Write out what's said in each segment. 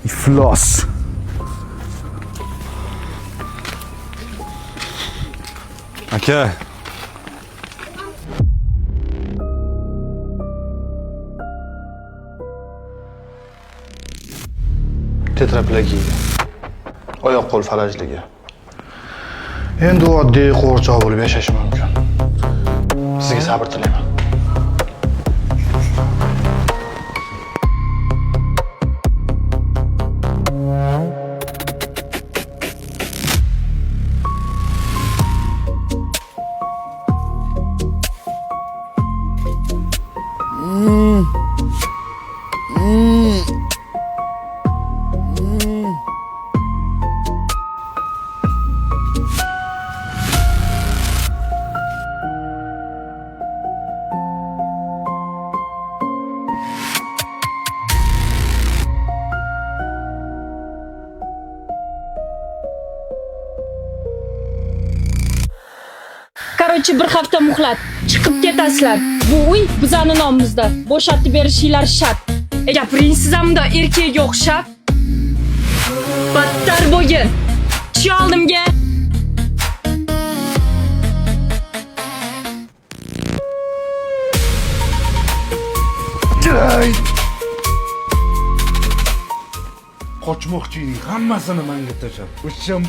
İflas. Aka. Tetraplegiya. Oyoq qo'l falajligi. Endi u oddiy qo'rchoq bo'lib yashash mumkin. Sizga sabr tilayman. Короче, bir hafta muhlat. Chiqib ketasizlar. Bu uy bizani nomimizda. Bo'shatib berishinglar shart. Gapiringsiz hamda erkakga o'xshab. Battar bo'lgin. Tush oldimga. Qochmoqchining hammasini menga tashlab. O'sham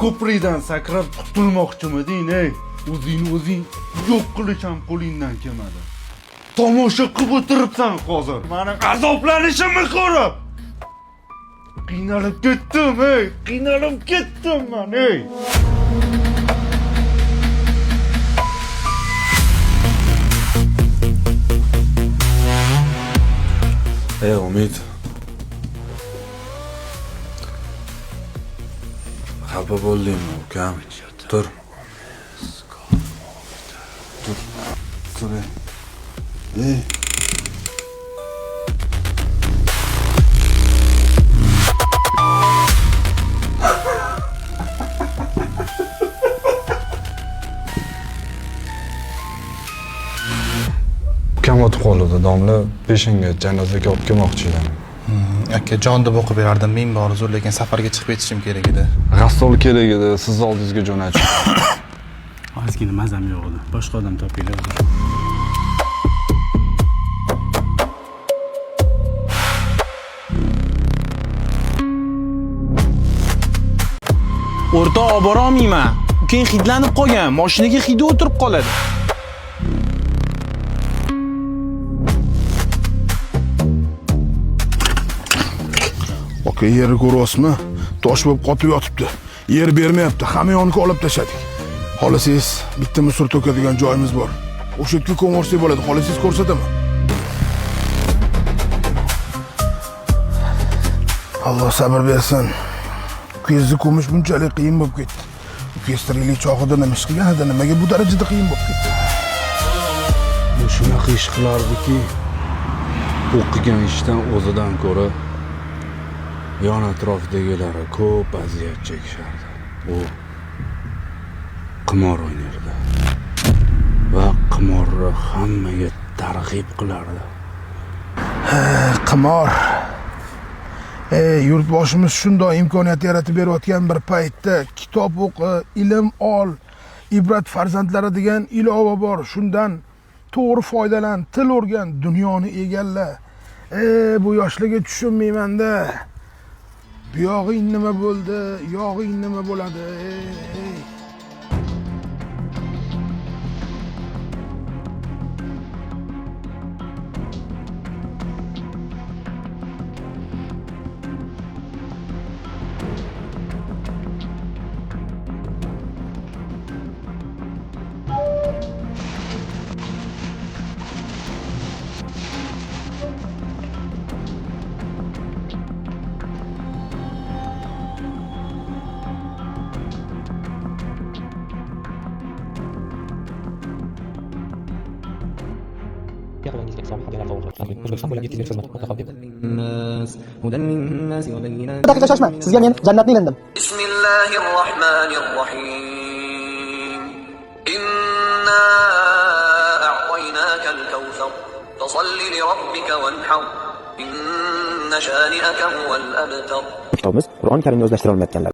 ko'prikdan sakrab qutulmoqchimiding, ey? O'zing yo'q qilish ham qo'lingdan kelmadi. Tomosha qilib o'tiribsan hozir. Meni azoblanishimni ko'rib. Qiynalib ketdim, ey. Qiynalib ketdim men, ey. Ey Umid. Xafa bo'ldingmi, ukam? Tur. Tur. Ey. Ukam o'tib qoldi, domla peshinga janozaga olib kelmoqchi edim. Aka, jon deb o'qib berardim ming bor, lekin safarga chiqib ketishim kerak edi. G'assol kerak edi, siz oldingizga jo'natdim. Ozgina mazam yo'q edi. Boshqa odam topinglar. O'rta olib bora olmayman. Keyin hidlanib qolgan, mashinaga hidi o'tirib qoladi. Aka, yeri ko'ryapsizmi? Tosh bo'lib qotib yotibdi. Yer bermayapti. Hamma yoniga olib tashladik. Xohlasangiz bitta musor to'kadigan joyimiz bor. O'sha yerga ko'morsak bo'ladi. Xohlasangiz ko'rsataman. Alloh sabr bersin. Ko'zni ko'mish bunchalik qiyin bo'lib ketdi. Kestriklik chog'ida nima ish qilganida nimaga bu darajada qiyin bo'lib ketdi? U shunaqa ish qilardiki, o'qigan ishdan o'zidan ko'ra yon atrofdagilari ko'p aziyat chekishardi. U qimor o'ynardi va qimorni hammaga targ'ib qilardi. Qimor. Yurtboshimiz shunday imkoniyat yaratib berayotgan bir paytda kitob o'qi, ilm ol, ibrat farzandlari degan ilova bor. Shundan to'g'ri foydalan, til o'rgan, dunyoni egalla. Bu yoshlarga tushunmayman-da. Bu yog'ing nima bo'ldi, yog'ing nima bo'ladi? Daqiqa shoshma, sizga men jannatni ilindim. Bismillahirrohmanirrohim. Inna a'taynakal kawthar. Fasalli li robbika wanhar. شانئك هو الأبتر. Kitobimiz Qur'on Karimni o'zlashtira olmayotganlar